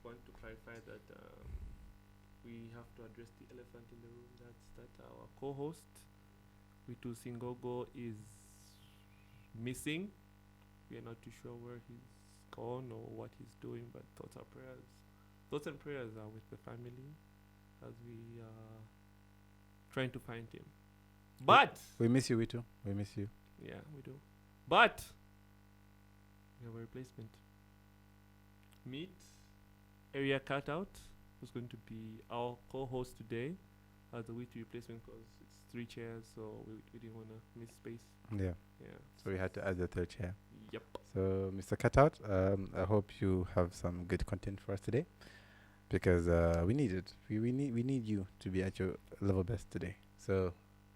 want to clarify that we have to address the elephant in the room. That's that our co-host, Witu Singogo, is missing. We are not too sure where he's gone or what he's doing, but thoughts and prayers are with the family as we are trying to find him. But we miss you, Witu. We miss you. yeah, we do. But we have a replacement. Meet Area Cutout, who's going to be our co-host today as a Witu replacement because it's 3 chairs, so we didn't want to miss space. Yeah. Yeah. So we had to add the third chair. Yep. So, Mr. Cutout, I hope you have some good content for us today, because we need it. We need you to be at your level best today. So,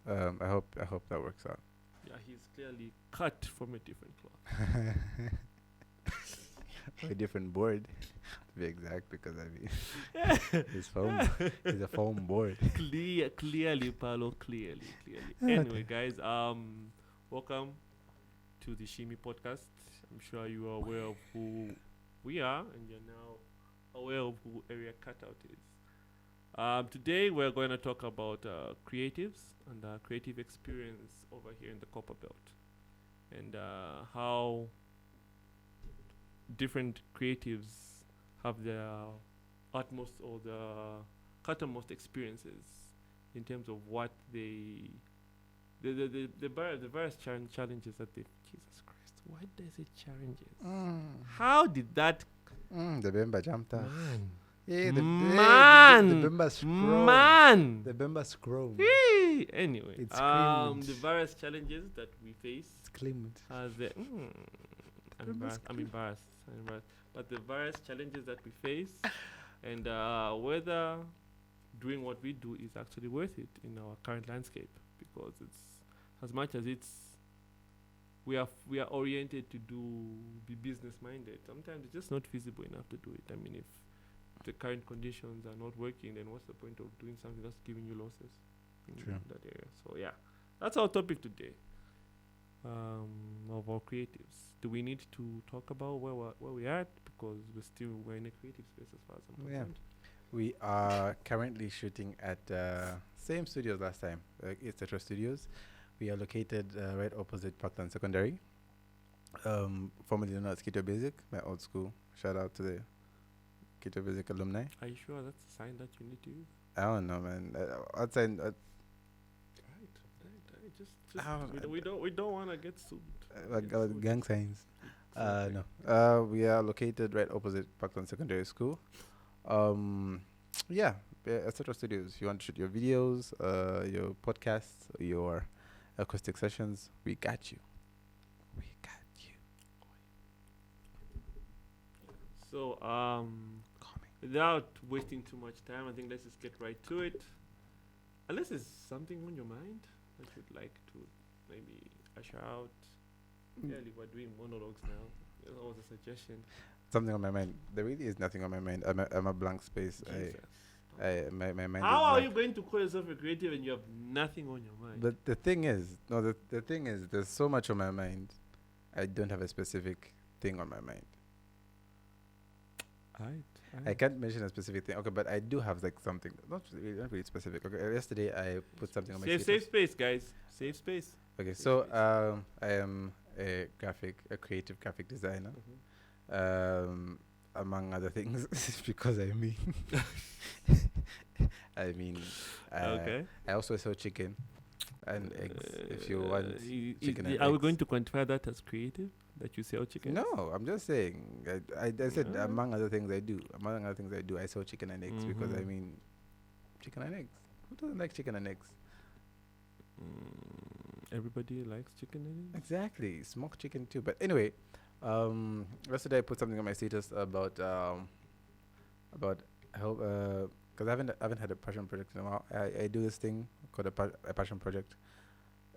I hope that works out. Yeah, he's clearly cut from a different cloth. A different board, to be exact, because I mean, his foam is a foam board. Clearly, Paolo, clearly. Anyway, guys, welcome to the Shimi podcast. I'm sure you are aware of who we are, and you're now aware of who Area Cutout is. Today, we're going to talk about creatives and creative experience over here in the Copper Belt, and how different creatives have their utmost or the uttermost experiences in terms of what the various challenges that they. Jesus Christ, why does it challenges? How did that? The Bemba jumped us. Man. Yeah, Man. the Bemba scroll. Man. The Bemba scroll. Anyway, It's screamed. the various challenges that we face It's claimed. as the. I'm embarrassed. But the various challenges that we face, and whether doing what we do is actually worth it in our current landscape, because it's as much as we are oriented to be business minded. Sometimes it's just not feasible enough to do it. I mean, if the current conditions are not working, then what's the point of doing something that's giving you losses in True. that area? So yeah, that's our topic today. Of our creatives. Do we need to talk about where we're at, because we're in a creative space as far as I'm Yeah. concerned? We are currently shooting at same studios last time, etc. Studios. We are located right opposite Parkland Secondary, formerly known as Kito Basic, my old school. Shout out to the Kito Basic alumni. Are you sure that's a sign that you need to use? I don't know, man. Outside, Right. Just we don't want to get sued. gang signs. No. We are located right opposite Parkland Secondary School. Yeah, etc. Studios. If you want to shoot your videos, your podcasts, your acoustic sessions, we got you. We got you. So Coming. without wasting too much time, I think let's just get right to it. Unless there's something on your mind that you'd like to maybe usher out. Clearly, we're doing monologues now. That was a suggestion. Something on my mind. There really is nothing on my mind. I'm a blank space. Jesus. My mind. How is are blank. you going to call yourself a creative and you have nothing on your mind? But the thing is, the thing is, there's so much on my mind. I don't have a specific thing on my mind. I can't mention a specific thing. Okay, but I do have like something. Not really specific. Okay, yesterday I put something on my Safe status. space, guys. Safe space. Okay, Safe so space. I am a creative graphic designer, among other things, because I mean, Okay. I also sell chicken and eggs. If you want chicken and are we eggs. going to quantify that as creative? That you sell chicken? No, I'm just saying. I said Ah. among other things I do. Among other things I do, I sell chicken and eggs because I Mhm. mean, chicken and eggs. Who doesn't like chicken and eggs? Everybody likes chicken and eggs. Exactly, smoked chicken too. But anyway, yesterday I put something on my status about how because I haven't had a passion project in a while. I do this thing called a passion project.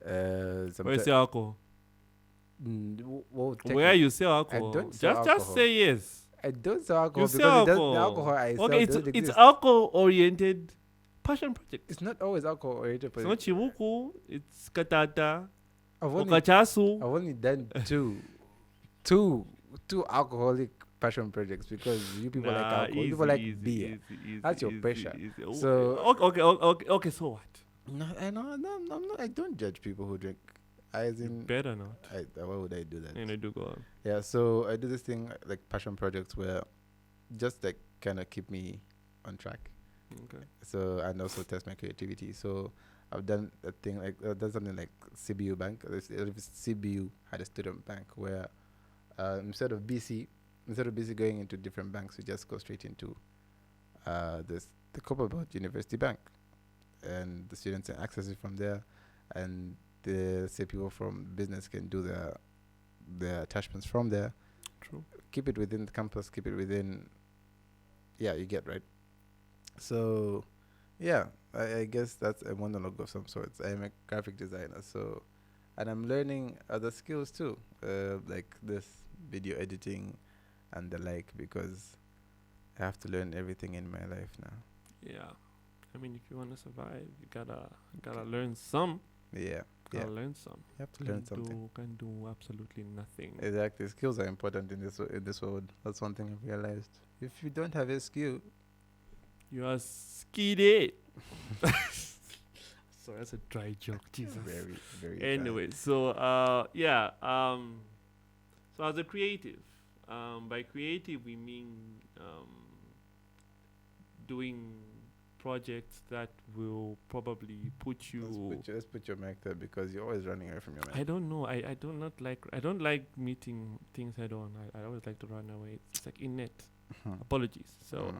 Where you sell alcohol? Well, Where you sell alcohol? don't sell Just alcohol. say yes. I don't sell alcohol You because sell the alcohol. alcohol I sell Okay, it's doesn't exist. alcohol oriented passion project. It's not always alcohol oriented. It's not chibuku. It's katata. I've only Okachasu. done two alcoholic passion projects because you people like Nah, alcohol, you easy, people like easy, beer. easy, That's your easy, pressure. easy. So Okay. So what? no, I know, no, I'm not. I don't judge people who drink. As You in, better not. why would I do that? And I do go on. Yeah, so I do this thing like passion projects where just like kind of keep me on track. Okay. So and also test my creativity. So I've done a thing like done something like CBU Bank. CBU had a student bank where instead of BC going into different banks, we just go straight into this the Copperbelt University Bank, and the students can access it from there, and the say people from business can do their attachments from there. True. Keep it within the campus. Keep it within. Yeah, you get right. So, yeah, I guess that's a monologue of some sorts. I'm a graphic designer, so, and I'm learning other skills too, like this video editing and the like, because I have to learn everything in my life now. Yeah. I mean, if you want to survive, you gotta learn some. Yeah, Gotta learn some. you have to learn something. Can do absolutely nothing. Exactly, skills are important in this world. That's one thing I've realized. If you don't have a skill, You are skiddy. Sorry, that's a dry joke. Jesus. very, very. Anyway, so so as a creative, by creative we mean doing projects that will probably put you. Let's put your mic there because you're always running away from your mic. I don't know. I don't like meeting things head on. I always like to run away. It's like innate. Apologies. So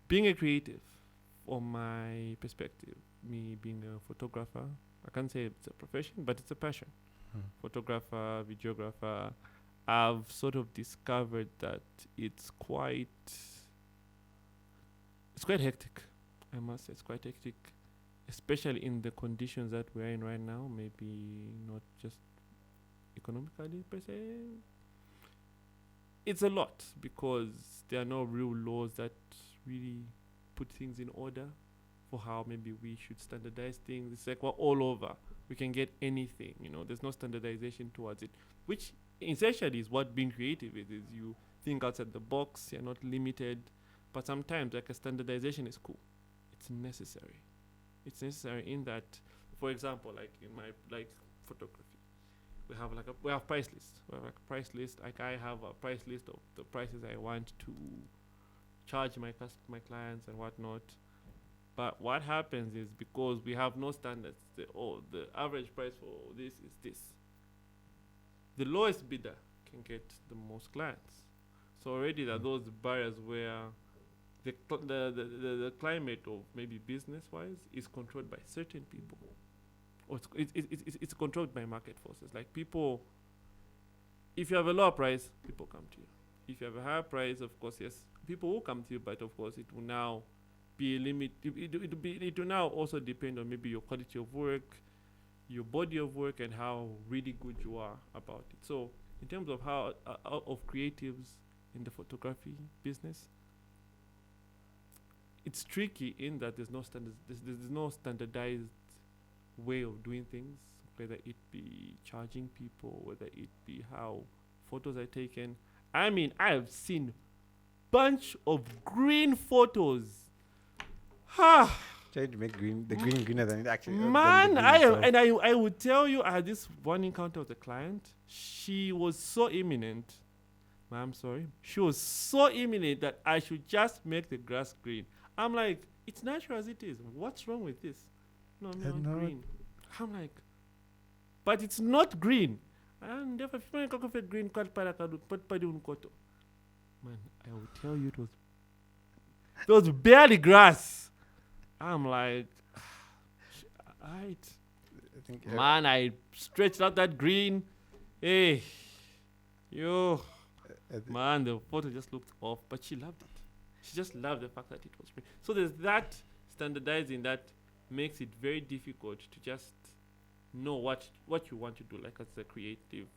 being a creative, from my perspective, me being a photographer, I can't say it's a profession, but it's a passion. Photographer, videographer, I've sort of discovered that it's quite hectic. I must say it's quite hectic, especially in the conditions that we're in right now. Maybe not just economically per se. It's a lot because there are no real laws that really put things in order for how maybe we should standardize things. It's like we're all over. We can get anything, there's no standardization towards it, which essentially is what being creative is you think outside the box, you're not limited, but sometimes like a standardization is cool. It's necessary. It's necessary in that, for example, like in my photography, we have price lists. We have like a price list. Like I have a price list of the prices I want to charge my clients and whatnot. But what happens is because we have no standards, the average price for this is this. The lowest bidder can get the most clients. So already there are those barriers where the climate of maybe business wise is controlled by certain people, or it's controlled by market forces. Like people, if you have a lower price, people come to you. If you have a higher price, of course, yes, people will come to you, but of course, it will now be a limit. It will now also depend on maybe your quality of work, your body of work, and how really good you are about it. So, in terms of how of creatives in the photography business, it's tricky in that there's no standardized way of doing things, whether it be charging people, whether it be how photos are taken. I mean, I have seen bunch of green photos. Ha! Trying to make the green greener than it actually. Man, I would tell you, I had this one encounter with a client. She was so imminent. I'm sorry. She was so imminent that I should just make the grass green. I'm like, it's natural as it is. What's wrong with this? No, not green. I'm like, but it's not green. And if I coffee green, man, I will tell you it was barely grass. I'm like, alright. Man, I stretched out that green. Hey, yo. Man, the photo just looked off, but she loved it. She just loved the fact that it was green. So there's that standardizing that makes it very difficult to just know what you want to do, like as a creative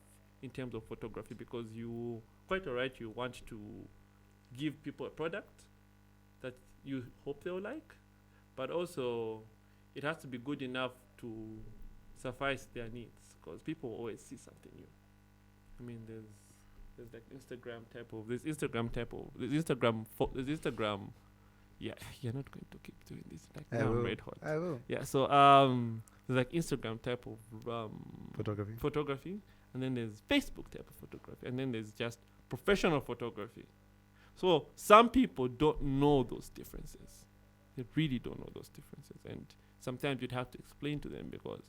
in terms of photography, because you quite alright, you want to give people a product that you hope they'll like, but also it has to be good enough to suffice their needs, because people always see something new. I mean, There's like Instagram type of. There's Instagram type of. There's Instagram. There's Instagram. Yeah, you're not going to keep doing this. Like I now I'm will. red hot. I will. Yeah. So there's like Instagram type of Photography. photography, and then there's Facebook type of photography, and then there's just professional photography. So some people don't know those differences. They really don't know those differences, and sometimes you'd have to explain to them because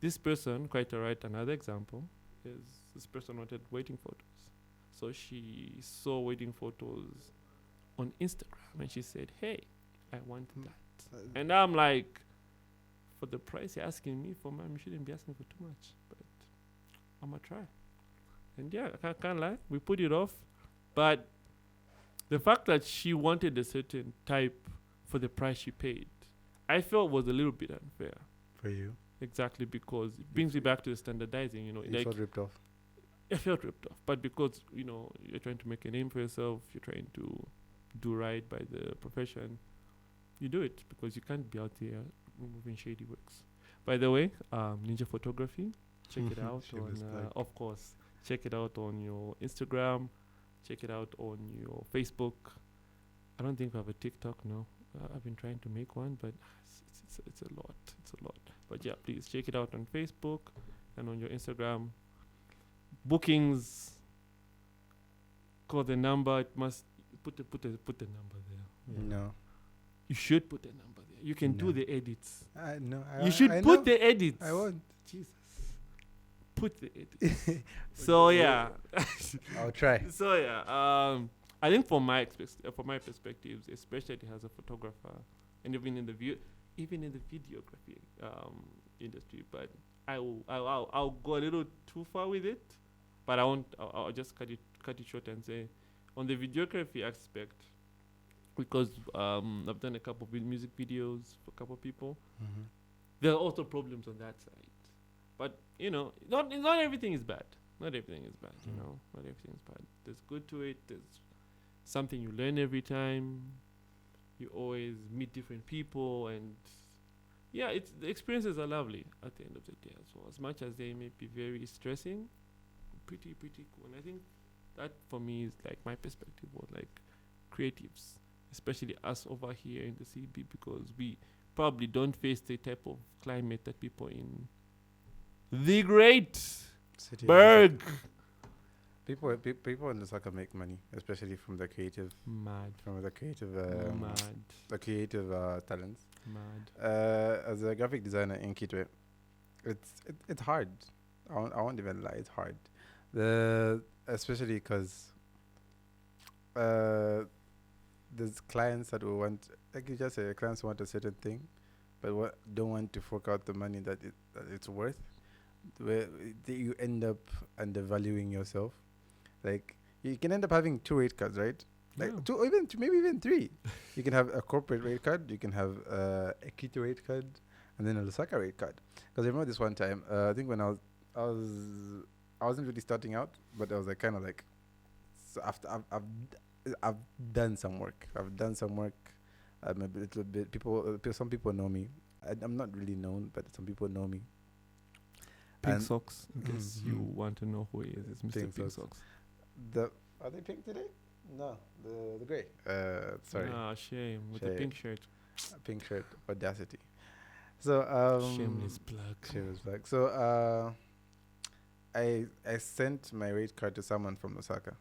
this person, quite to write another example, is this person wanted wedding photos. So she saw wedding photos on Instagram and she said, "Hey, I want that." And I'm like, for the price you're asking me for, ma'am, you shouldn't be asking for too much. But I'm gonna try. And yeah, I can't lie, we put it off. But the fact that she wanted a certain type for the price she paid, I felt was a little bit unfair. For you. Exactly, because it brings me back to the standardizing, you know. You Like, felt ripped off. I felt ripped off. But because, you know, you're trying to make a name for yourself, you're trying to do right by the profession, you do it because you can't be out there moving shady works. By the way, Ninja Photography, check it out She was on, like- of course, check it out on your Instagram, check it out on your Facebook. I don't think we have a TikTok, no. I've been trying to make one, but it's a lot. It's a lot. But yeah, please check it out on Facebook and on your Instagram. Bookings. Call the number. It must put the number there. Yeah. No. You should put the number there. You can No. do the edits. No. You should I put know. the edits. I won't. Jesus. Put the edits. So yeah. I'll try. So yeah. I think from my perspectives, especially as a photographer, and even in the videography industry, but I'll go a little too far with it, but I won't. I'll just cut it short and say, on the videography aspect, because I've done a couple of music videos for a couple of people. Mm-hmm. There are also problems on that side, but you know, not everything is bad. Not everything is bad. You know, not everything is bad. There's good to it. There's something you learn every time. You always meet different people, and yeah, the experiences are lovely at the end of the day as well. As much as they may be very stressing, pretty cool. And I think that for me is like my perspective was like creatives, especially us over here in the CB, because we probably don't face the type of climate that people in the great City of Berg. People in Lusaka make money, especially from the creative, Mad. Talents. Mad. As a graphic designer in Kitwe, it's hard. I won't even lie, it's hard. Especially because there's clients that will want, like you just said, clients want a certain thing, but don't want to fork out the money that it's worth. Where you end up undervaluing yourself. Like, you can end up having 2 rate cards, right? Like Yeah. 2, even maybe even 3. You can have a corporate rate card, you can have a Quito rate card, and then a Lusaka rate card. Because I remember this one time, I think when I wasn't really starting out, but I was like kind of like, so after I've done some work. I'm a little bit some people know me. I'm not really known, but some people know me. Pink And- Socks, in case you Mhm. want to know who he is. It's Mr. Pink Pink Socks. Socks. Are they pink today? No, the grey. Sorry, Ah, shame. With the Shame. pink shirt. pink shirt. Audacity. So Shameless plug. Shameless plug. So I sent my rate card to someone from Osaka,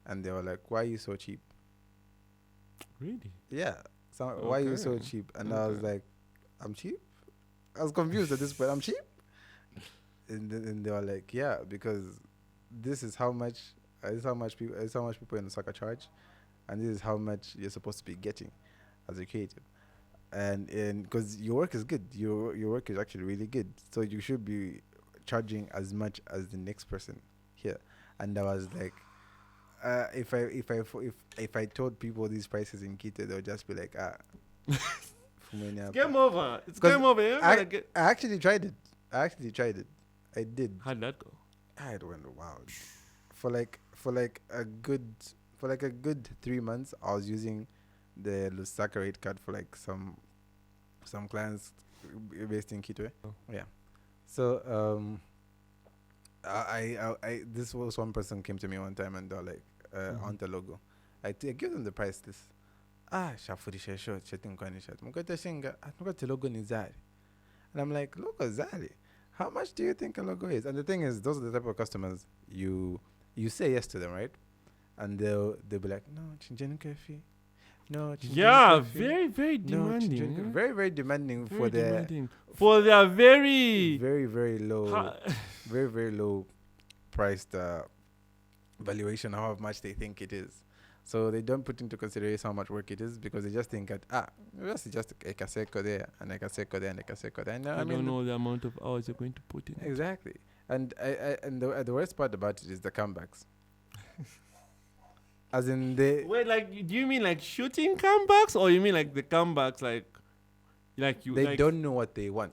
and they were like, "Why are you so cheap?" Really? Yeah. So why are you so Okay. cheap? And I was like, "I'm cheap." I was confused at this point. I'm cheap. And they were like, "Yeah, because this is how much people in Osaka charge, and this is how much you're supposed to be getting as a creative, and because your work is good, your work is actually really good, so you should be charging as much as the next person here." And I was like, if I told people these prices in Quito, they'll just be like, It's game over. It's 'Cause game over. You're not I gonna get. actually tried it. I did. How'd that go? I went wild. For like a good 3 months, I was using the Lusaka rate card for like some clients based in Quito. Oh. Yeah. So This was one person came to me one time and they're like, on the logo. I give them the price list. Shafuri short, chatting kwani shat. Mukata shinga, the logo ni zari. And I'm like, logo zari. How much do you think a logo is? And the thing is, those are the type of customers you say yes to them, right? And they'll be like, no, chinjeni kafi. No, Yeah, very, very demanding. No, very, very demanding for their very, very, very low, very, very low priced valuation of how much they think it is. So they don't put into consideration how much work it is because they just think that it's just a kaseko there and a kaseko there and a kaseko there. And I don't know the amount of hours you're going to put in. Exactly. And the worst part about it is the comebacks. As in they wait, like, do you mean like shooting comebacks, or you mean like the comebacks like you? They like don't know what they want.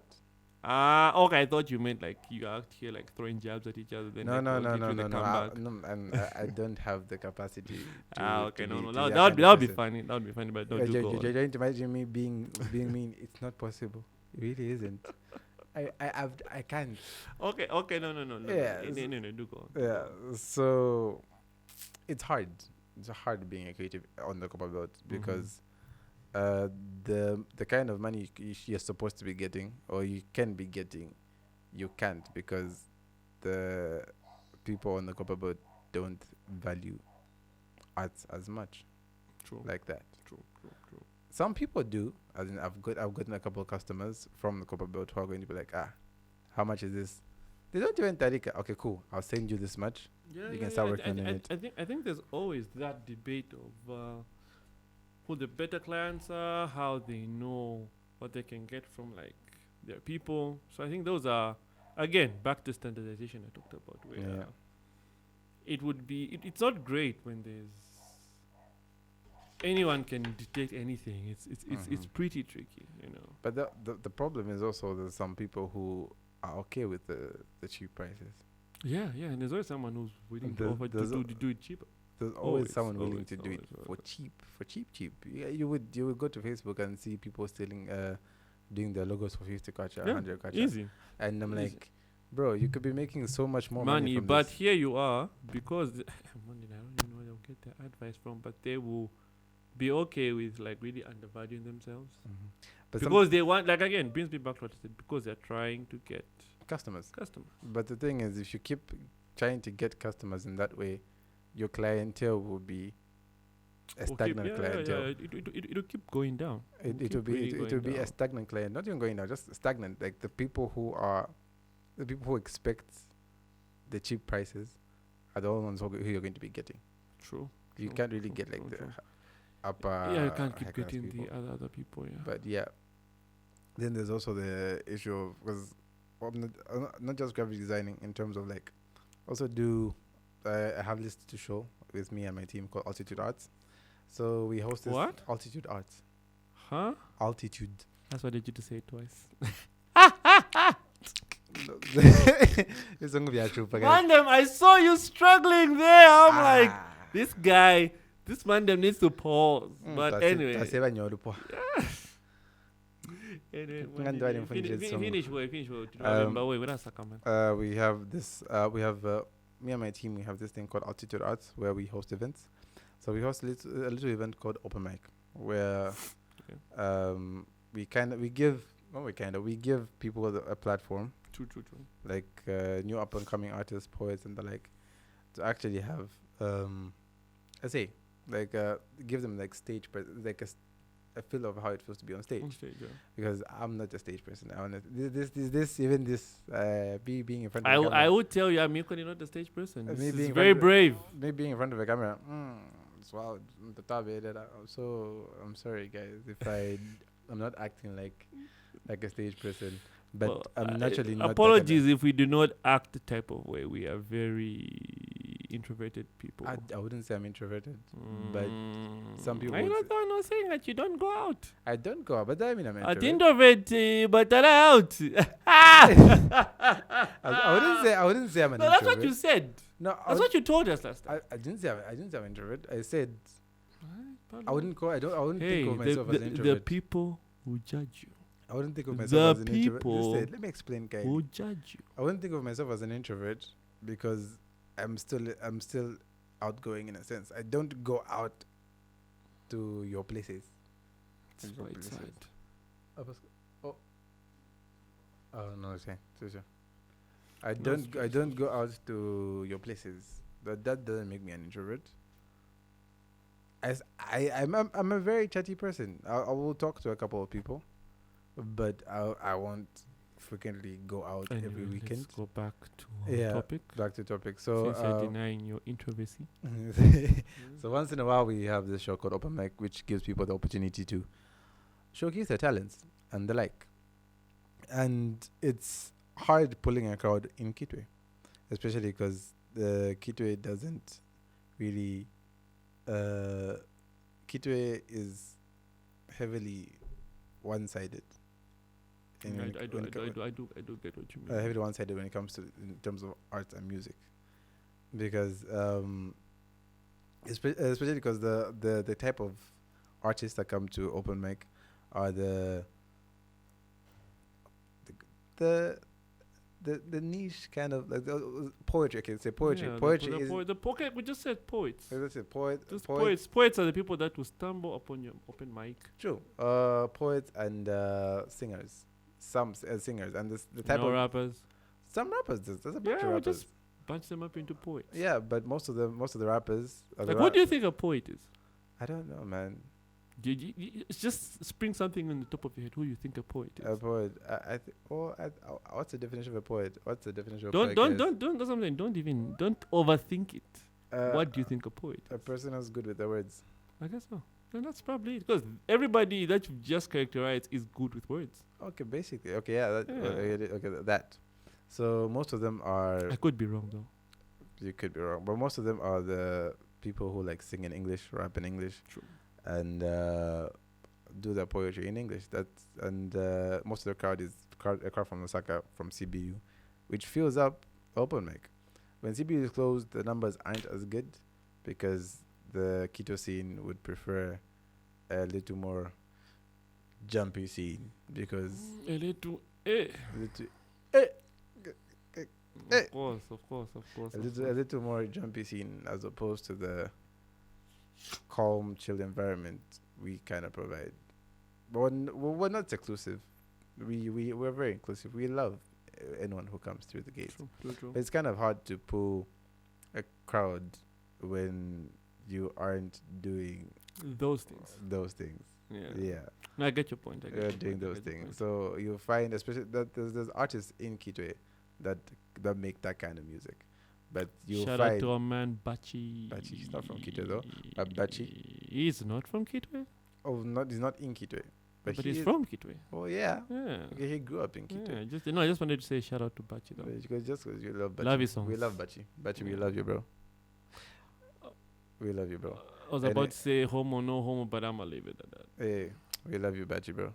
Okay. I thought you meant like you out here like throwing jabs at each other. Then No. I don't have the capacity. Okay. That would be funny. That would be funny, but don't do go. You're trying to imagine me being mean. It's not possible. It really isn't. I can't. Okay. No. Yeah. No. Do go. Yeah. So it's hard. It's hard being a creative on the Copper Belt because the kind of money you're supposed to be getting or you can be getting, you can't because the people on the Copper Belt don't value arts as much. True. Like that. True. Some people do. As in, I've gotten a couple of customers from the Copper Belt who are going to be like, how much is this? They don't even tarika. Okay, cool. I'll send you this much. You can start working on it. I think there's always that debate of who the better clients are, how they know what they can get from like their people. So I think those are, again, back to standardization I talked about, where it would be it's not great when there's anyone can dictate anything. It's pretty tricky, you know. But the problem is also there's some people who are okay with the cheap prices. Yeah, and there's always someone who's willing to offer to do it cheaper. There's always someone willing to do it for cheap. Yeah, you would go to Facebook and see people selling doing their logos for 50 kwacha, 100 kwacha. Easy. And I'm like, bro, you could be making so much more money from but this. here you are, because I don't even know where they'll get their advice from, but they will be okay with like really undervaluing themselves. But because they want, like, again, brings me back to what I said, because they're trying to get customers. But the thing is, if you keep trying to get customers in that way, your clientele will be a stagnant clientele. It'll keep going down. It will be a stagnant client, not even going down, just stagnant. Like the people who expect the cheap prices are the ones who you're going to be getting. True. You can't really get like the upper. Yeah, you can't keep getting the other people. Yeah. But yeah, then there's also the issue of, because I'm not just graphic designing in terms of like, also I have this to show with me and my team called Altitude Arts. So we host this. What? Altitude Arts. Huh? Altitude. That's why I did you to say it twice. It's going to be a true. Mandem, I saw you struggling there. I'm like, this guy, this Mandem needs to pause. But anyway. Finish. We have this. We have me and my team. We have this thing called Altitude Arts, where we host events. So we host a little event called Open Mic, where we give people a platform. True. Like new up and coming artists, poets, and the like, to actually have give them like stage like a feel of how it feels to be on stage. Because I'm not a stage person. Being in front of the camera. I would tell you, I'm equally not a stage person. It's very brave. Me being in front of a camera, wow, so I'm sorry guys if I'm not acting like a stage person. But I'm naturally not. Apologies if we do not act the type of way. We are very introverted people. I wouldn't say I'm introverted, but some people. I'm not saying that you don't go out. I don't go out, but I mean I'm introvert. Introvert, but out. I wouldn't say I'm an introvert. That's what you said. No, that's what you told us last time. I didn't say I'm an introvert. I said I wouldn't think of myself as an introvert. The people who judge you. I wouldn't think of myself as an introvert. The people let me explain, guys. who judge you. I wouldn't think of myself as an introvert because I'm still outgoing in a sense. I don't go out to your places. It's Your right places. side. Oh, no, okay. So. I No don't stress, don't go out to your places. That doesn't make me an introvert. As I'm a very chatty person. I will talk to a couple of people, but I won't frequently go out every Anyway, weekend. let's go back to our Yeah, topic. back to topic. So Since you're denying your introversy. so once in a while we have this show called Open Mic, which gives people the opportunity to showcase their talents and the like. And it's hard pulling a crowd in Kitwe, especially because the Kitwe doesn't really. Kitwe is heavily one-sided. I do get what you mean. Heavily one-sided when it comes to in terms of art and music, because especially because the type of artists that come to open mic are the niche kind of like poetry. I can say poetry. Yeah, Poetry is. the pocket. We just said poets. As I said, poet. Just Poet. poets. Poets are the people that will stumble upon your open mic. True. Poets and singers. Some singers and the type No of rappers. some rappers. There's a bunch Yeah, of we rappers. just bunch them up into poets. Yeah, but most of the rappers. Are Like, what do you think a poet is? I don't know, man. It's just spring something on the top of your head. Who you think a poet is? A poet. What's the definition of a poet? What's the definition of a Don't poet? that's something. Don't overthink it. What do you think a poet A is? person who's good with the words. I guess so. Then that's probably it. Because everybody that you've just characterized is good with words. Okay, basically. Okay, yeah. Yeah. Okay, that. So most of them are. I could be wrong though. You could be wrong, but most of them are the people who like sing in English, rap in English, True. and do their poetry in English. Most of the crowd is a crowd from Osaka, from CBU, which fills up open mic. When CBU is closed, the numbers aren't as good because the Quito scene would prefer a little more jumpy scene because A little, eh. little, Of course. a little more jumpy scene as opposed to the calm, chill environment we kind of provide. But we're not exclusive. We're very inclusive. We love anyone who comes through the gates. True. But it's kind of hard to pull a crowd when you aren't doing Those things. those things. Yeah. No, I get your point. You're doing those things. So you find, especially that there's artists in Kitwe that make that kind of music. But you Shout find out to our man Bachi. Bachi. He's not from Kitwe though. Bachi. He's not from Kitwe, He's not in Kitwe. but he he's is- from Kitwe. Oh yeah. Yeah. Okay, he grew up in Kitwe. Yeah, I just wanted to say shout out to Bachi though. Because you love Bachi. Love his songs. We love Bachi. Bachi, we Yeah. love you, bro. We love you, bro. I was And about it- to say homo, no homo, but I'ma leave it at that. Hey, we love you, Bachi, bro.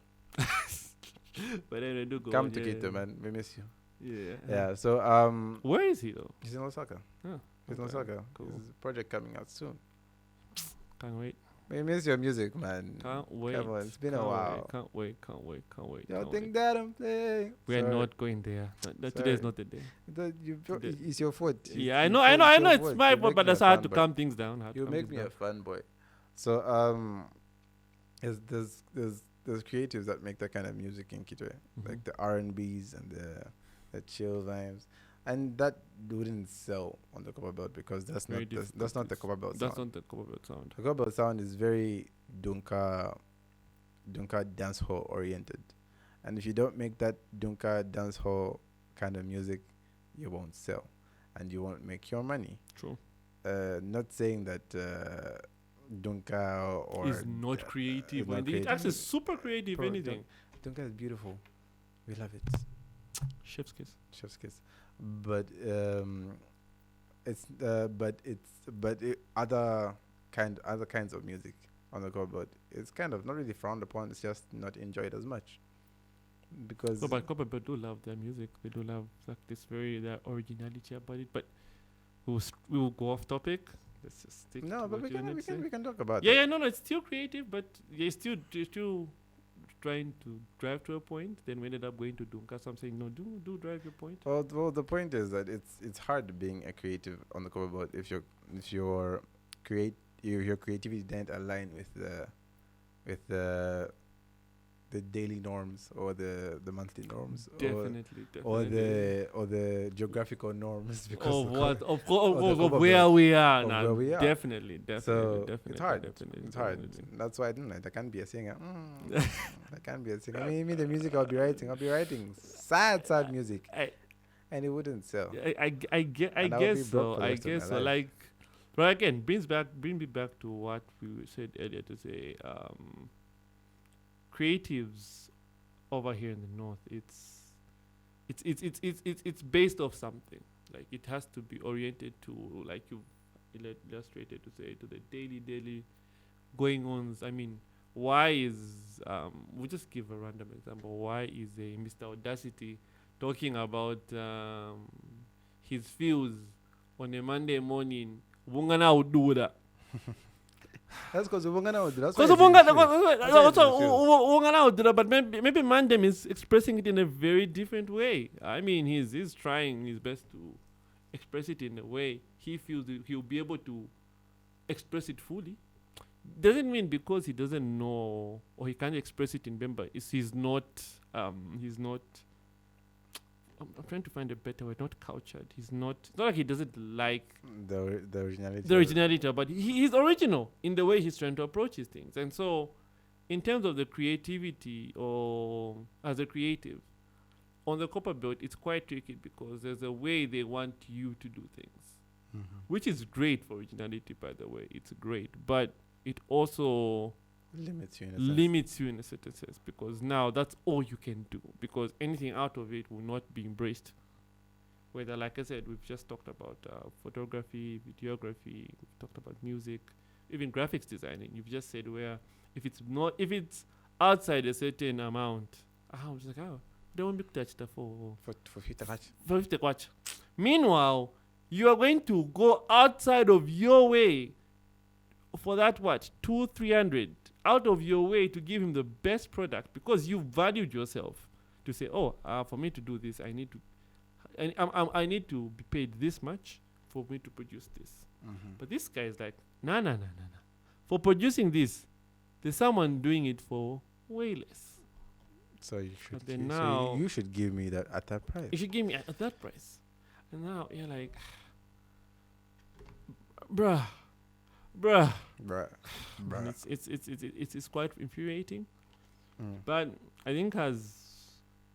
But anyway, do go. Come on, to yeah. Kitwe, man. We miss you. Yeah. Yeah. So Where is he though? he's in Osaka. Oh, He's in okay, Osaka. cool. His project coming out soon. Can't wait. We miss your music, man. Can't wait. Come on, it's been a Can't wait, while. Can't wait. Y'all can't think wait. that I'm playing? We are Sorry. not going there. Today is Sorry. not the day. Today- It's your fault. Yeah, I know. It's my fault, but that's how I had to calm. calm things down. You make me a fun boy. So there's creatives that make that kind of music in Kitwe, like the R&Bs and the chill vibes, and that wouldn't sell on the Copper Belt because that's Very not the difficult. Copper Belt That's sound. not the cover belt sound. The Copper Belt sound is very Dunka dance hall oriented, and if you don't make that Dunka dance hall kind of music, you won't sell, and you won't make your money. True. Not saying that Dunka or It's not creative. not It's creative. actually super creative. Bro, Anything. Dunka is beautiful. We love it. Chef's kiss. Chef's kiss. But other kinds of music on the cupboard, it's kind of not really frowned upon. It's just not enjoyed as much because No, but Copper Belt do love their music. They do love like this their originality about it. But we will go off topic. Let's just stick. no, to but what you wanted to say. we can talk about Yeah, it. yeah, no, it's still creative, but it's still trying to drive to a point. Then we ended up going to Dunka. So I'm saying, no, do drive your point. Well, the point is that it's hard being a creative on the cover board if your creativity didn't align with the daily norms or the monthly norms Definitely. or the geographical norms because Of what? Of or course, the of cover where board we are of now. where we are. Definitely. So Definitely. it's hard. Definitely, It's hard. definitely. That's why I don't like. I can't be a singer. I can't be a singer. Me, the music I'll be writing sad music, and it wouldn't sell. I And I would guess be broke so. for the I rest of my guess so. life. Like, but again, bring me back to what we said earlier to say. Creatives over here in the north, it's based off something. Like it has to be oriented to, like you illustrated, to say, to the daily going ons. I mean, why is we'll just give a random example. Why is a Mr. Audacity talking about his views on a Monday morning? Wungana would do that. That's because Ubungana would do. That's Because Wungana would do that, but maybe Mandem is expressing it in a very different way. I mean, he's trying his best to express it in a way he feels he'll be able to express it fully. Doesn't mean because he doesn't know or he can't express it in Bemba, he's not I'm trying to find a better word, not cultured. It's not like he doesn't like the originality. the originality, but he's original in the way he's trying to approach his things. And so, in terms of the creativity or as a creative, on the copper belt, it's quite tricky because there's a way they want you to do things, which is great for originality, by the way. It's great, but it also limits you in a sense. certain sense, because now that's all you can do, because anything out of it will not be embraced. Whether, like I said, we've just talked about photography, videography, we've talked about music, even graphics designing. You've just said where if it's outside a certain amount, I was like, don't be touched for 50 kwacha. Meanwhile, you are going to go outside of your way for that 200-300 out of your way to give him the best product, because you valued yourself to say, for me to do this, I need to be paid this much for me to produce this. But this guy is like, nah. For producing this, there's someone doing it for way less. So you should give me that at that price. You should give me at that price. And now you're like, bruh. It's quite infuriating. But I think as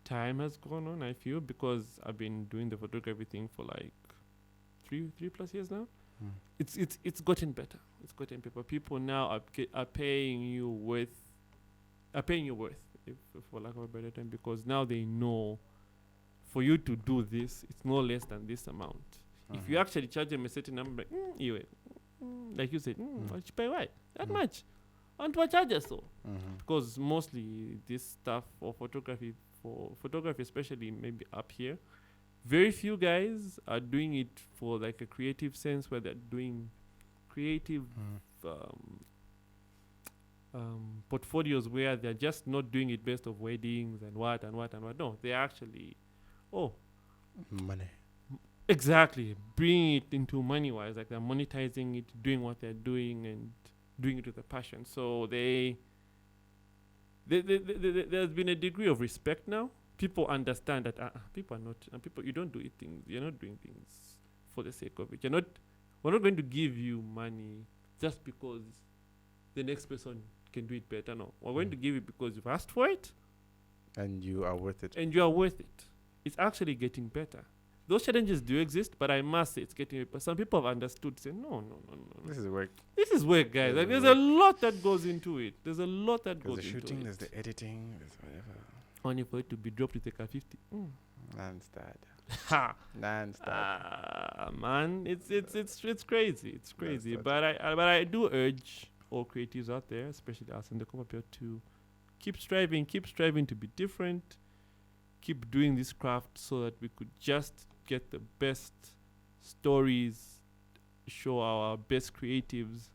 time has gone on, I feel, because I've been doing the photography thing for like 3+ years now, it's gotten better. It's gotten better. People now are paying you worth, if for lack of a better term, because now they know for you to do this, it's no less than this amount. If you actually charge them a certain number, like you said, what you pay, why? That much. And what charges so? Because mostly this stuff for photography, especially maybe up here, very few guys are doing it for like a creative sense, where they're doing creative portfolios where they're just not doing it based of weddings and what. No, they're actually, money. Exactly, bringing it into money-wise, like they're monetizing it, doing what they're doing, and doing it with a passion. So there's been a degree of respect now. People understand that people are not you don't do it things. You're not doing things for the sake of it. We're not going to give you money just because the next person can do it better. No, we're going to give it because you've asked for it, and you are worth it. It's actually getting better. Those challenges do exist, but I must say it's getting better. Some people have understood, say, no. This is work. This is work, guys. Like, there's a lot that goes into it. There's a lot that goes into it. There's the shooting, there's the editing, there's whatever. Only for it to be dropped with like a 50. Non-start. Man, it's crazy. It's crazy. But I do urge all creatives out there, especially us in the Copper to keep striving to be different. Keep doing this craft so that we could just get the best stories, show our best creatives.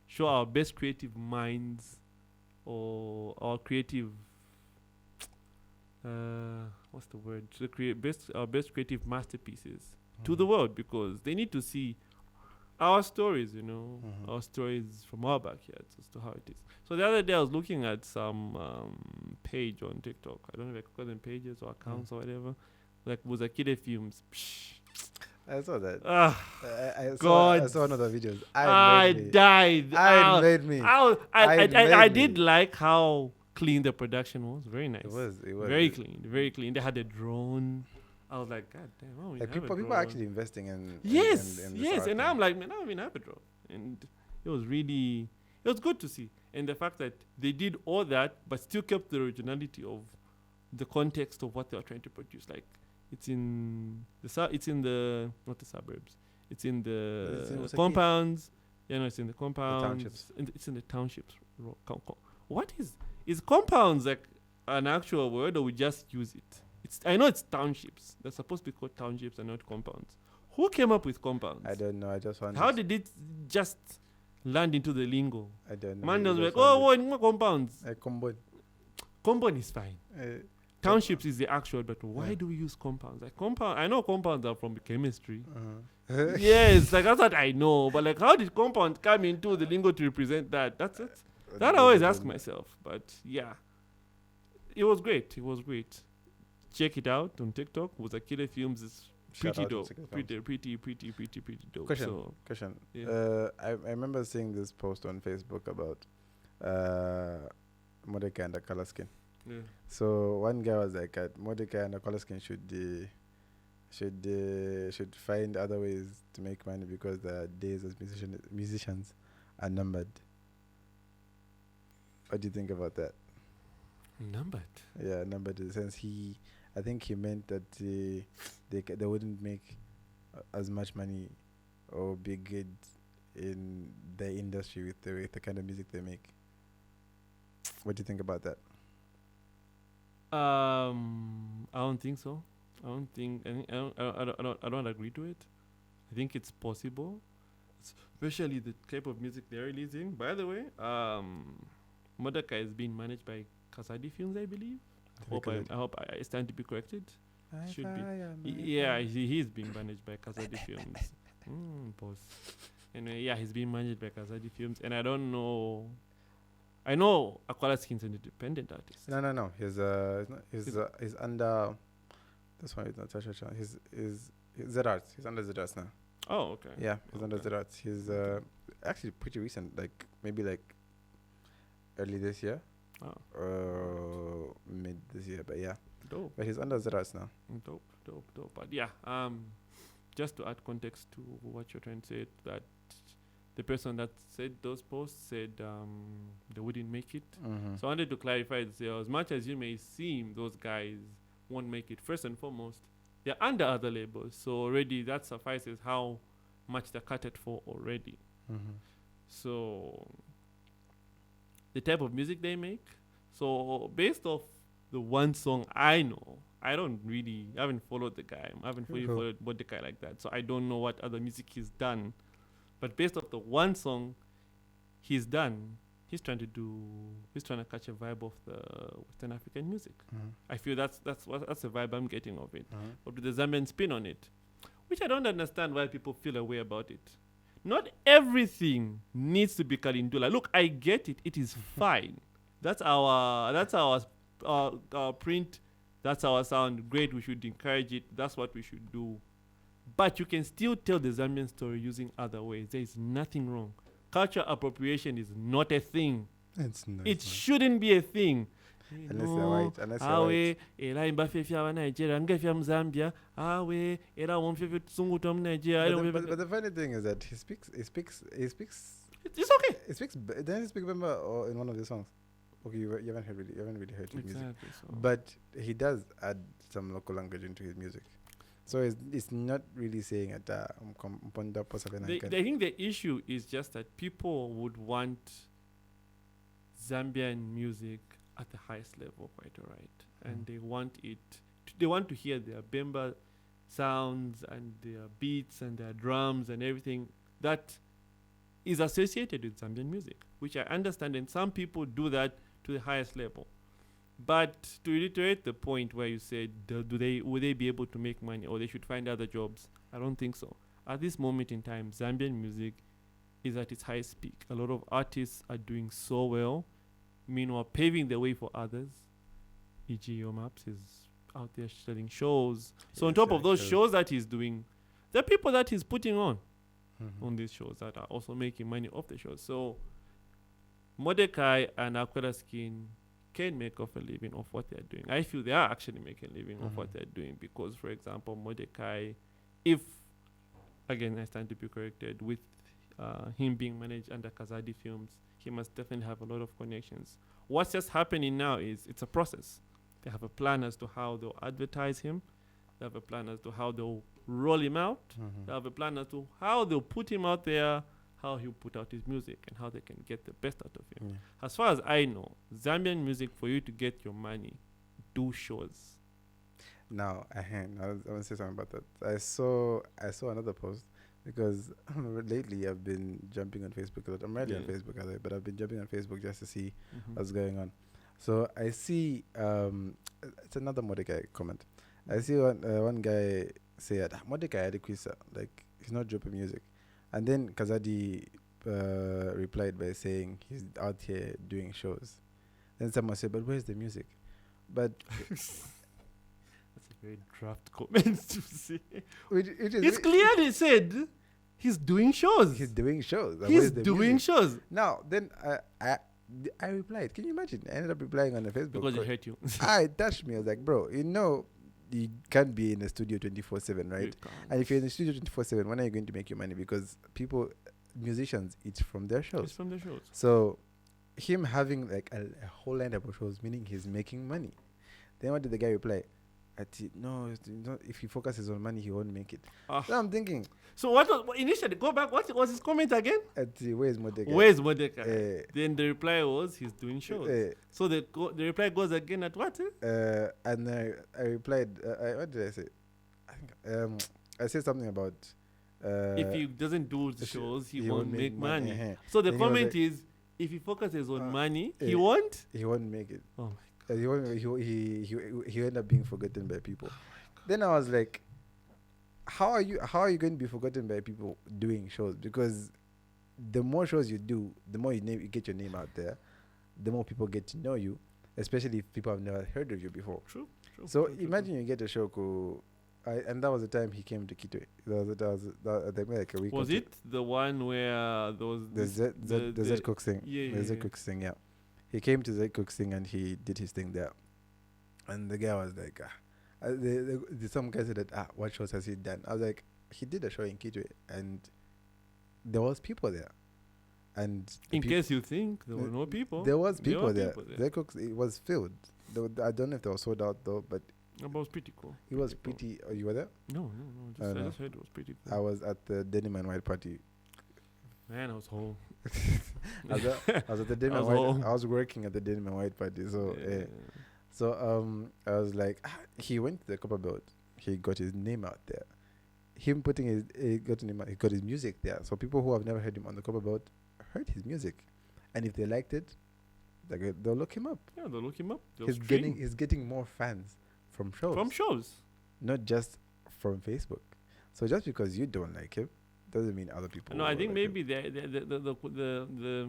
Show our best creative minds or our creative what's the word, to create our best creative masterpieces to the world, because they need to see our stories, our stories from our backyards as to how it is. So the other day I was looking at some page on TikTok. I don't know if I could call them pages or accounts or whatever. Like Muzakide Films. Psh. I saw that. I God. saw one of the videos. I died. I made me. I did like how clean the production was. Very nice. It was. Very clean. Very clean. They had a drone. I was like, God damn, why like people are actually investing in yes. in And I'm like, man, I have a drone. And it was good to see. And the fact that they did all that but still kept the originality of the context of what they were trying to produce. Like, it's in the not the suburbs. It's in the compounds. Yeah, no, it's in the compounds. The townships. It's in the townships. What is compounds like an actual word, or we just use it? I know it's townships. They're supposed to be called townships and not compounds. Who came up with compounds? I don't know. I just want. How did it just land into the lingo? I don't know. Man was like, what compounds? Compound is fine. Townships is the actual, but why do we use compounds? Like I know compounds are from chemistry. Yes, like that's what I know. But like, how did compound come into the lingo to represent that? That's it. That I always ask myself. But yeah, it was great. Check it out on TikTok. Muzakide Films is pretty dope. Pretty dope. Question. Yeah. I remember seeing this post on Facebook about Mordecai and the color skin. Yeah. So one guy was like, Mordecai and the color skin should find other ways to make money because the days as musicians are numbered. What do you think about that? Numbered? Yeah, numbered in the sense I think he meant that they wouldn't make as much money or be good in the industry with the kind of music they make. What do you think about that? I don't think so. I don't agree to it. I think it's possible, especially the type of music they're releasing. By the way, Mordecai is being managed by Kasadi Films, I believe. I hope I stand to be corrected. Should be. Yeah, he's being managed by Kasadi Films. Boss. Anyway, yeah, he's being managed by Kasadi Films, and I don't know. I know Aquala Skin's an independent artist. No. He's under. This one is not Tasha Chan. He's Z-Arts. He's under Z-Arts now. Oh, okay. Yeah, he's under Z-Arts. He's actually pretty recent, like maybe like early this year. Mid this year, but yeah. Dope. But he's under Z-Arts now. Dope. But yeah, just to add context to what you're trying to say, that the person that said those posts said they wouldn't make it. So I wanted to clarify and say, as much as you may seem those guys won't make it, first and foremost, they're under other labels. So already that suffices how much they're cutted for already. So the type of music they make. So based off the one song I know, I haven't followed the guy. I haven't really followed Mordecai like that. So I don't know what other music he's done. But based off the one song he's done, he's trying to catch a vibe of the Western African music. I feel that's the vibe I'm getting of it. But with the Zambian spin on it, which I don't understand why people feel a way about it. Not everything needs to be Kalindula. Look, I get it. It is fine. That's our print. That's our sound. Great. We should encourage it. That's what we should do. But you can still tell the Zambian story using other ways. There is nothing wrong. Cultural appropriation is not a thing. It shouldn't be a thing. Unless you're white. But the funny thing is that he speaks. It's okay. Then he speak Bemba or in one of the songs. Okay, you haven't really heard his music. So. But he does add some local language into his music. So it's not really saying that I think the issue is just that people would want Zambian music at the highest level, quite alright, and they want to hear their Bemba sounds and their beats and their drums and everything that is associated with Zambian music, which I understand, and some people do that to the highest level. But to reiterate the point where you said, would they be able to make money or they should find other jobs? I don't think so. At this moment in time, Zambian music is at its highest peak. A lot of artists are doing so well, meanwhile paving the way for others. E.g., Your Maps is out there selling shows. So on top of those shows that he's doing, there are people that he's putting on these shows that are also making money off the shows. So Mordecai and Aquila Skin can make off a living off what they're doing. I feel they are actually making a living off what they're doing because, for example, Mordecai, if, again, I stand to be corrected, with him being managed under Kazadi Films, he must definitely have a lot of connections. What's just happening now is it's a process. They have a plan as to how they'll advertise him. They have a plan as to how they'll roll him out. They have a plan as to how they'll put him out there, how he'll put out his music, and how they can get the best out of him. Yeah. As far as I know, Zambian music, for you to get your money, do shows. Now, I want to say something about that. I saw another post because lately I've been jumping on Facebook a lot. I'm rarely on Facebook, but I've been jumping on Facebook just to see what's going on. So I see, it's another Mordecai comment. I see one guy say, Mordecai Adequisa, like, he's not dropping music. And then Kazadi replied by saying he's out here doing shows. Then someone said, but where's the music? But that's a very draft comment to say. It's clearly said he's doing shows. He's doing shows. He's doing shows. Now, then I replied. Can you imagine? I ended up replying on the Facebook. Because it hurt you. It touched me. I was like, bro, you can't be in the studio 24/7, right? And if you're in the studio 24/7, when are you going to make your money? Because musicians eat from their shows. It's from their shows. So him having like a whole lineup of shows, meaning he's making money. Then what did the guy reply? No, if he focuses on money, he won't make it. So I'm thinking. So what was initially? Go back. What was his comment again? Where's Mordecai? Where's Mordecai? Then the reply was he's doing shows. So the reply goes again at what? And I replied. What did I say? I think I said something about. If he doesn't do the shows, he won't make money. Uh-huh. So the comment is, if he focuses on money, he won't. He won't make it. Oh my. He ended up being forgotten by people. Then I was like, how are you going to be forgotten by people doing shows? Because the more shows you do, the more you get your name out there, the more people get to know you, especially if people have never heard of you before. True. So imagine you get a show and that was the time he came to Kitwe. That was like a week. Was it the one where there was the Z Cook thing? Yeah. The Z Cook thing, yeah. He came to Z Cook's thing and he did his thing there. And the guy was like, some guy said that, what shows has he done? I was like, he did a show in Kitwe and there was people there. And in case you think there were no people. There was people there. Z Cook's, it was filled. I don't know if they were sold out though, but it was pretty cool. It was pretty. You were there? No. I just heard it was pretty cool. I was at the Denim and White party. Man, I was home. I was at the Denim and White. I was working at the Denim and White party. So, I was like, he went to the Copper Belt. He got his name out there. Him putting he got his music there. So people who have never heard him on the Copper Belt heard his music, and if they liked it, they'll look him up. Yeah, they'll look him up. He's getting more fans from shows. From shows, not just from Facebook. So just because you don't like him doesn't mean other people. No, I think maybe the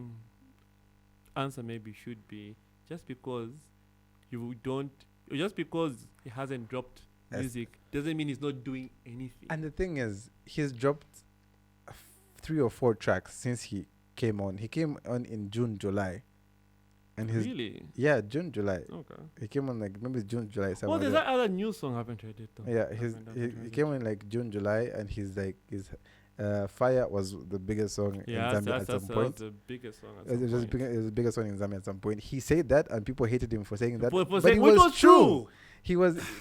answer maybe should be just because he hasn't dropped music doesn't mean he's not doing anything. And the thing is, he's dropped 3 or 4 tracks since he came on. He came on in June, July. And really? Yeah, June, July. Okay. He came on maybe June, July. Well, there's that other new song I haven't heard it though. Yeah, he came on June, July, and his Fire was the biggest song in Zambia at some point. That was the biggest song It was the biggest song in Zambia at some point. He said that, and people hated him for saying that. But it was true.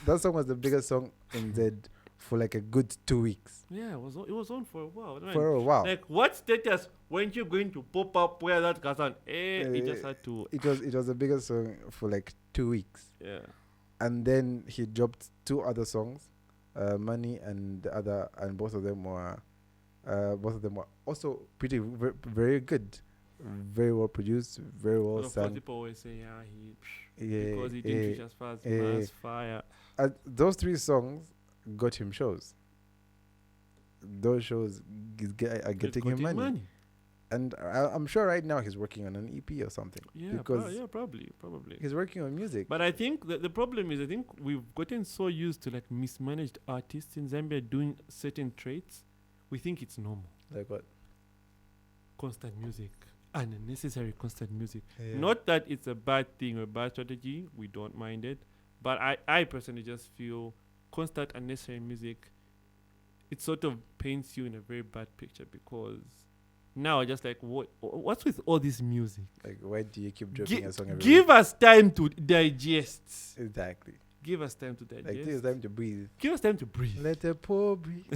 That song was the biggest song in Z for a good 2 weeks. Yeah, it was on for a while. For a while. What status weren't you going to pop up where that Kazan? It just had to. It was the biggest song for 2 weeks. Yeah. And then he dropped 2 other songs, Money and the other, and both of them were also pretty very good very well produced, very well But of course, sung. people always say, yeah, Yeah, because he didn't reach as far as Mass Fire. those 3 songs got him shows. Those shows are getting him money. And I'm sure right now he's working on an EP or something. Yeah, because probably. he's working on music. But I think the problem is, I think we've gotten so used to like mismanaged artists in Zambia doing certain traits. We think it's normal. Like what? Constant music. Unnecessary constant music. Yeah. Not that it's a bad thing or a bad strategy. We don't mind it. But I personally just feel constant unnecessary music, it sort of paints you in a very bad picture, because now just like what's with all this music? Like, why do you keep dropping a song every Give week? us time to digest. Exactly. Give us time to digest. Like, give us time to breathe. Give us time to breathe. Let the poor breathe.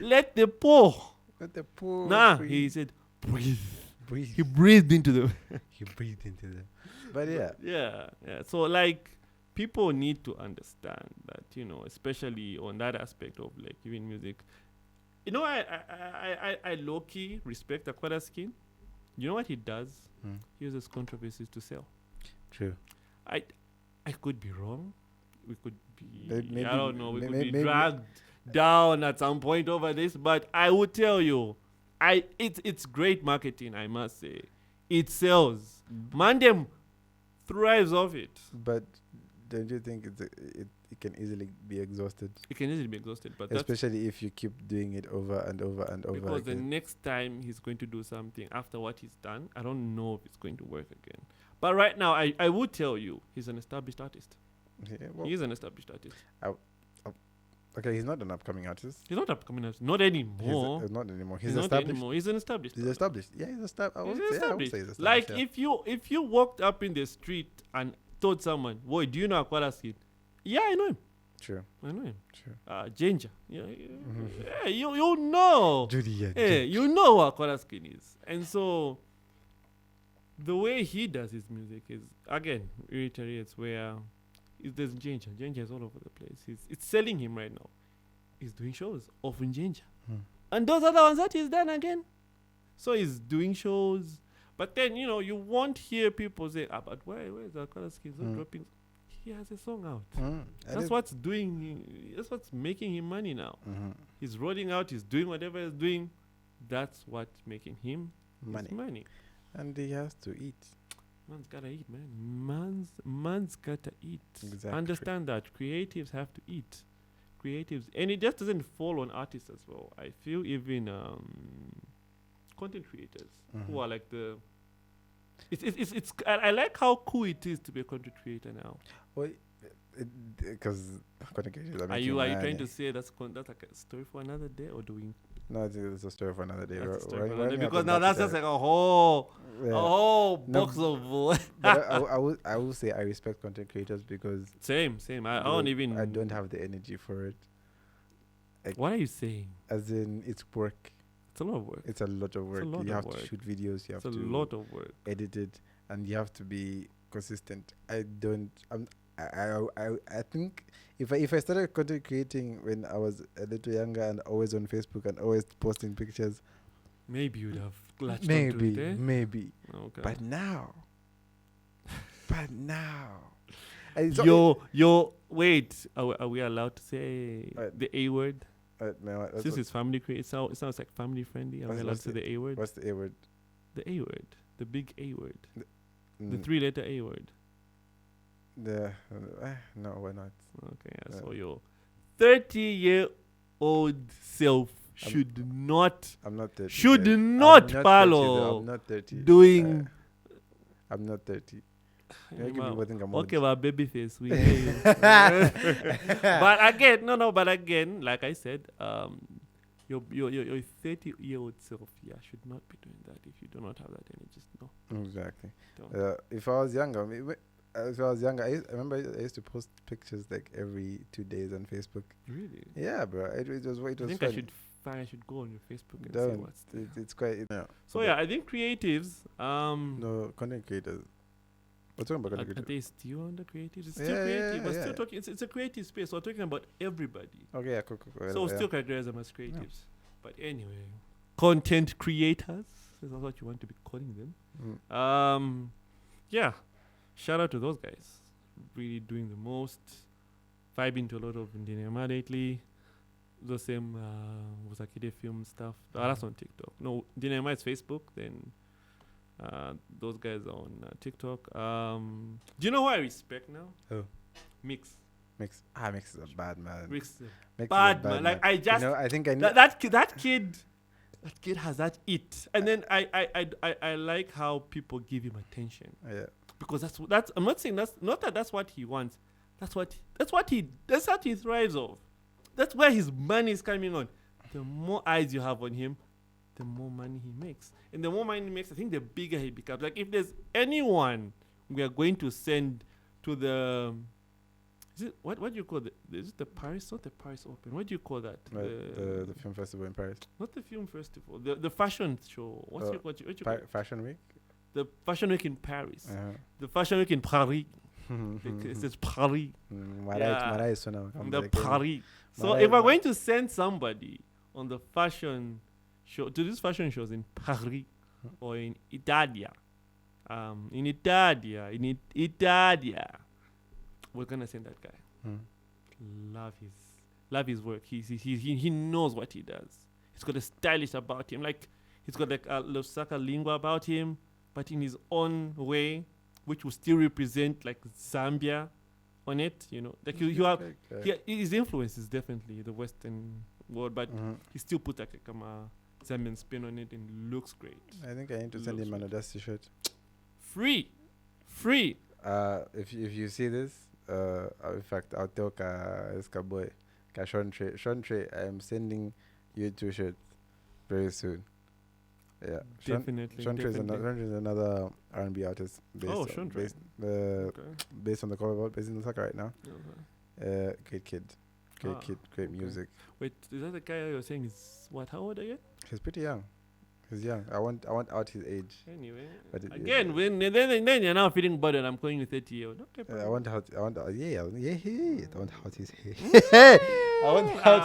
Let the poor. Let the poor He breathe. said breathe. Breathe. He breathed into them. He breathed into them. But yeah. Yeah. So like, people need to understand that, especially on that aspect of like even music. I low key respect Aquila Skin. You know what he does? He uses controversies to sell. True. I could be wrong. We could be. Maybe- I don't know. We could be maybe- dragged down at some point over this, but I would tell you, it's great marketing. I must say, it sells. Mandem thrives off it. But don't you think it can easily be exhausted? It can easily be exhausted, but that's Especially if you keep doing it over and over and over because the again. next time he's going to do something after what he's done, I don't know if it's going to work again. But right now, I would tell you, he's an established artist. Yeah, well, He is an established artist. okay, he's not an upcoming artist. He's not upcoming artist. Not anymore. Not anymore. He's He's not established. anymore. He's an established. He's artist. established. Yeah, he's established. I He's would say established. he's established. Like yeah. if you walked up in the street and told someone, "Boy, do you know Aquila Skin?" Yeah, I know him. True. I know him. True. Ginger. Yeah, you know. Judy. Yeah, you know what Aquila Skin is, and so the way he does his music is, again, reiterates where there's Ginger. Ginger is all over the place. It's selling him right now. He's doing shows off in Ginger. And those are the ones that he's done again. So he's doing shows. But then, you won't hear people say, but where is Aquila Skin? He's not dropping. He has a song out. That's what's making him money now. He's rolling out, he's doing whatever he's doing. That's what's making him his money. And he has to eat. Man's gotta eat, man. Man's gotta eat. Exactly. Understand that creatives have to eat. Creatives, and it just doesn't fall on artists as well. I feel even content creators who are like the. It's. I like how cool it is to be a content creator now. Well, because Are you trying to say that's like a story for another day, or do we? No, I think it's a story for another day. That's a story Why- for why another me day, up because on now that that's just today? like a whole No, box of. But I will say I respect content creators because Same. I don't even. I don't have the energy for it. What are you saying? As in, it's work. It's a lot of work. It's a lot of work. lot You of have work. to shoot videos. You have It's a to lot of work. edit it, and you have to be consistent. I think if I started content creating when I was a little younger and always on Facebook and always posting pictures, Maybe you'd have latched onto it, eh? maybe. Okay. But now, Wait. Are we allowed to say the A word? Since it's family it sounds like family friendly. Are we allowed to say the A word? What's the A word? The A word. The big A word. The Mm, 3-letter A word. no, why not? Okay, yeah, so your 30-year-old self should not I'm not 30. Should guys. not I'm 30 though. follow I'm not 30. doing. I'm not 30. Making Well, people think I'm okay, old. well, babyface, we hear you. But again, like I said, your 30-year-old self, should not be doing that. If you do not have that energy, no. Exactly. Don't. If I was younger, I remember I used to post pictures like every 2 days on Facebook. Really? Yeah, bro. It was I think funny. I should go on your Facebook and see Don't. what's there. It's quite. So yeah, I think creatives. No, content creators. We're talking about Are content creators. they still on the creatives? It's still Yeah, creative. yeah, We're still yeah. talking. It's a creative space. We're talking about everybody. Okay, cool. So yeah. still categorize them as creatives. But anyway, content creators. That's what you want to be calling them. Mm. Yeah, shout out to those guys. Really doing the most. Vibing to a lot of Dinema lately. The same Wasakide film stuff. That's on TikTok. No, Dinema is Facebook. Then those guys are on TikTok. Do you know who I respect now? Who? Mix. Mix is a bad man. Mix. Mix is a Bad man. Like I just I think I know. that kid has that it. And then I like how people give him attention. Yeah. Because that's I'm not saying that's what he wants. That's what he thrives off. That's where his money is coming on. The more eyes you have on him, the more money he makes. And the more money he makes, I think the bigger he becomes. Like if there's anyone we are going to send to the what do you call it? Is it the Paris? Not the Paris Open. What do you call that? The film festival in Paris. Not the film festival. The fashion show. What you call it? Fashion Week. The fashion week in Paris. Uh-huh. The fashion week in Paris. It says Paris. The Paris. So if we're going to send somebody on the fashion show to these fashion shows in Paris or in Italia, we're gonna send that guy. Love his work. He knows what he does. He's got a stylish about him. Like he's got like a Lusaka lingua about him, but in his own way, which will still represent like Zambia on it. You know, like you have his influence is definitely the Western world, but he still put like a Zambian spin on it and looks great. I think I need to send him an Audacity shirt. Free. If you see this, in fact, I'll tell Eska boy, Shontre, I am sending you 2 shirts very soon. Yeah, Definitely. Shontre is another R&B artist based on the cover, based in Lusaka right now. Great kid, great music. Wait, is that the guy you're saying is what? How old are you? He's pretty young. He's young. I want out his age. Anyway, but again, then you're now feeling bothered. I'm calling you 30-year-old. Okay, I want out his age.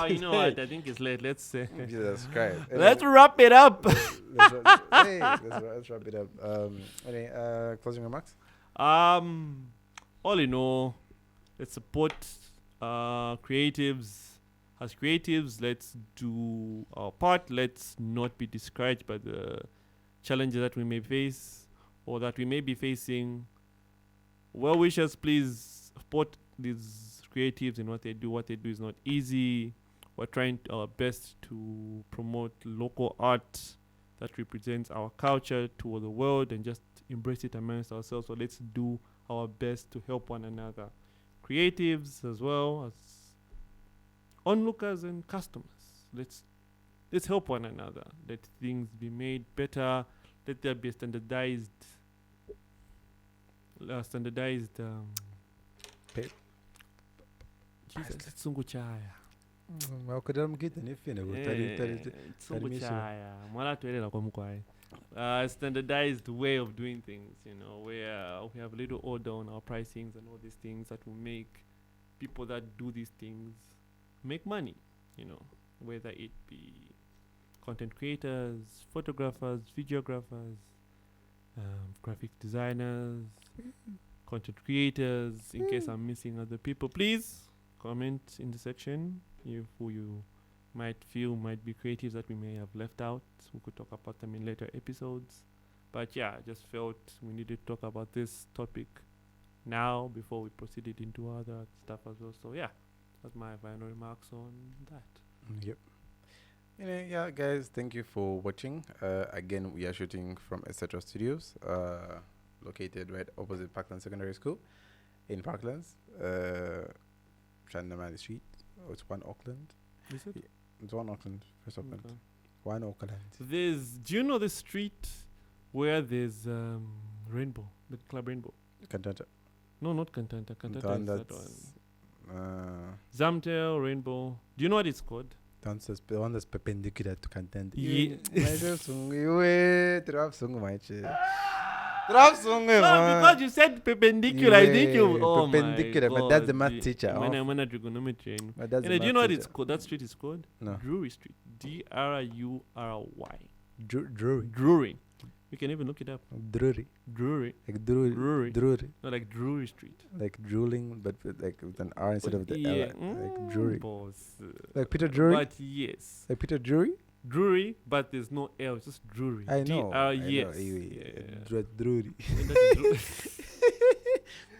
You know what? I think it's late. Let's Jesus Christ. Let's wrap it up. let's wrap it up. Any closing remarks? All in all, let's support creatives. As creatives, let's do our part. Let's not be discouraged by the challenges that we may face or that we may be facing. Well wishers, please support these creatives in what they do. What they do is not easy. We're trying our best to promote local art that represents our culture to the world and just embrace it amongst ourselves. So let's do our best to help one another. Creatives as well as onlookers and customers. Let's help one another. Let things be made better. Let there be a standardized Jesus, let's sungu chaya. Standardized way of doing things, you know, where we have a little order on our pricings and all these things that will make people that do these things make money, you know, whether it be content creators, photographers, videographers, graphic designers, content creators. In case I'm missing other people, please comment in the section who you might feel might be creatives that we may have left out. We could talk about them in later episodes. But yeah, I just felt we needed to talk about this topic now before we proceeded into other stuff as well. So yeah, that's my final remarks on that. Yep. Yeah, guys, thank you for watching. Again, we are shooting from Etc. Studios, located right opposite Parkland Secondary School in Parklands. Chandaman Street. Oh, it's 1 Auckland. Is it? It's 1 Auckland, first Auckland. Okay. 1 Auckland. Do you know the street where there's Rainbow, the Club Rainbow? Cantata. No, not Cantata. Cantata is that one. Zamtel, Rainbow. Do you know what it's called? The one that's perpendicular to Cantata. Yeah. Because you said perpendicular, I think you. Oh perpendicular, my God, but that's the math teacher. When I'm a trigonometry. Do you know what it's called? That street is called No. Drury Street. Drury. Drury. Drury. can even look it up. Drury. Drury. Like Drury. Drury. Drury. Not like Drury Street. Like drooling, but with an R instead of the Yeah. L. Like Drury. Boss. Like Peter Drury. But yes. Like Peter Drury. Drury, but there's no L. It's just Drury. I know. Yes. Drury. Drury.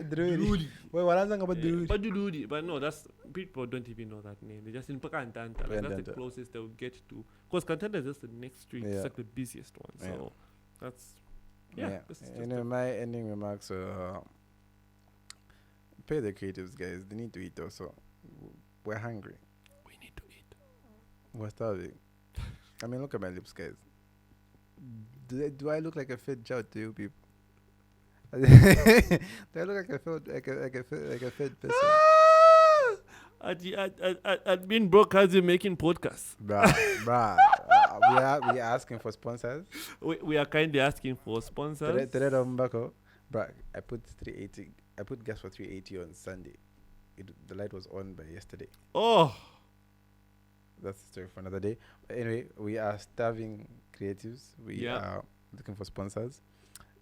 Drury. Wait, what else about Drury? But Drury. But no, that's people don't even know that name. They just in Pakantanta. Like that's the closest they'll get to. Because Kantanta is just the next street. It's like the busiest one. So that's my ending remarks are pay the creatives, guys. They need to eat also. We're hungry. We need to eat. We're starving. I mean, look at my lips, guys. Do I look like a fit child to you people? Do I look like a fit person? I'd been broke as you making podcasts. Bruh. We are asking for sponsors. We are kindly asking for sponsors. Bruh, I put 380. I put gas for 380 on Sunday. The light was on by yesterday. Oh. That's the story for another day. But anyway, we are starving creatives. We are looking for sponsors.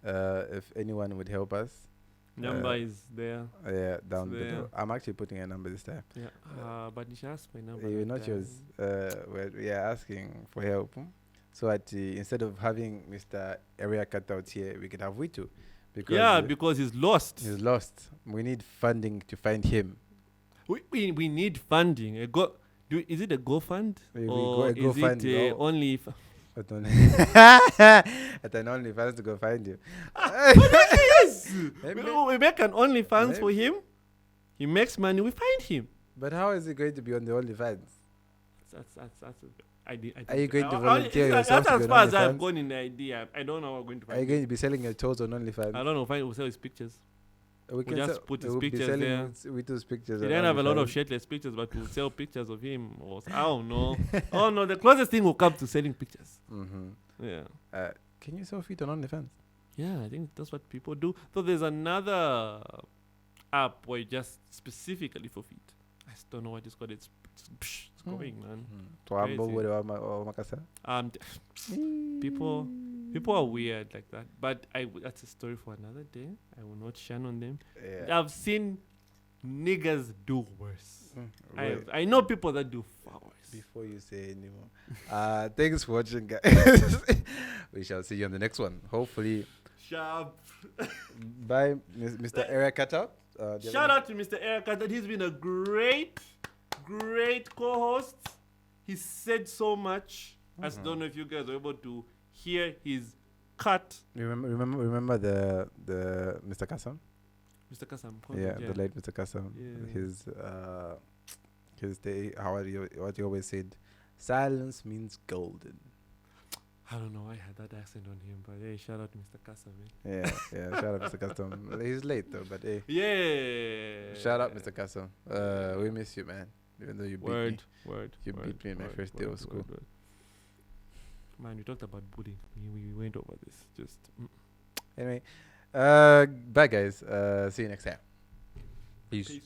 If anyone would help us, number is there. Yeah, down below. I'm actually putting a number this time. Yeah, but you should ask my number. You're not yours. We are asking for help. So that instead of having Mr. Area cut out here, we could have Witu. Because he's lost. He's lost. We need funding to find him. We need funding. Is it a GoFund? Or is it only... At an OnlyFans to go find you. Yes! We make an OnlyFans for him. He makes money. We find him. But how is he going to be on the OnlyFans? Are you going to volunteer yourself? That's as far as I've gone in the idea. I don't know how we're going to find him. Are you going to be selling your toes on OnlyFans? I don't know. We'll sell his pictures. We can just put his pictures there. We do pictures. He didn't have a lot of shirtless pictures, but we'll sell pictures of him. I don't know. Oh no, the closest thing will come to selling pictures. Yeah. Can you sell feet on OnlyFans? Yeah, I think that's what people do. So there's another app where just specifically for feet. I just don't know what it's called. It's going, man. People are weird like that. But that's a story for another day. I will not shine on them. Yeah. I've seen niggas do worse. I know people that do far worse. Before you say anymore. Thanks for watching, guys. We shall see you on the next one. Hopefully. Sharp. Bye, Mr. Eric Cutter. Shout out to Mr. Eric Cutter. He's been a great co-host. He said so much. I just don't know if you guys were able to hear his cut. Remember the Mr. Kasam? Mr. Kasam. The late Mr. Kasam. Yeah. What he always said, silence means golden. I don't know. I had that accent on him, but hey, shout out to Mr. Kasam. Yeah. Shout out Mr. Kasam. He's late though, but hey. Yeah. Shout out Mr. Kasam. We miss you, man. Even though you beat me. You beat me in my first day of school. Man, we talked about bullying. We went over this. Anyway, bye guys. See you next time. Peace.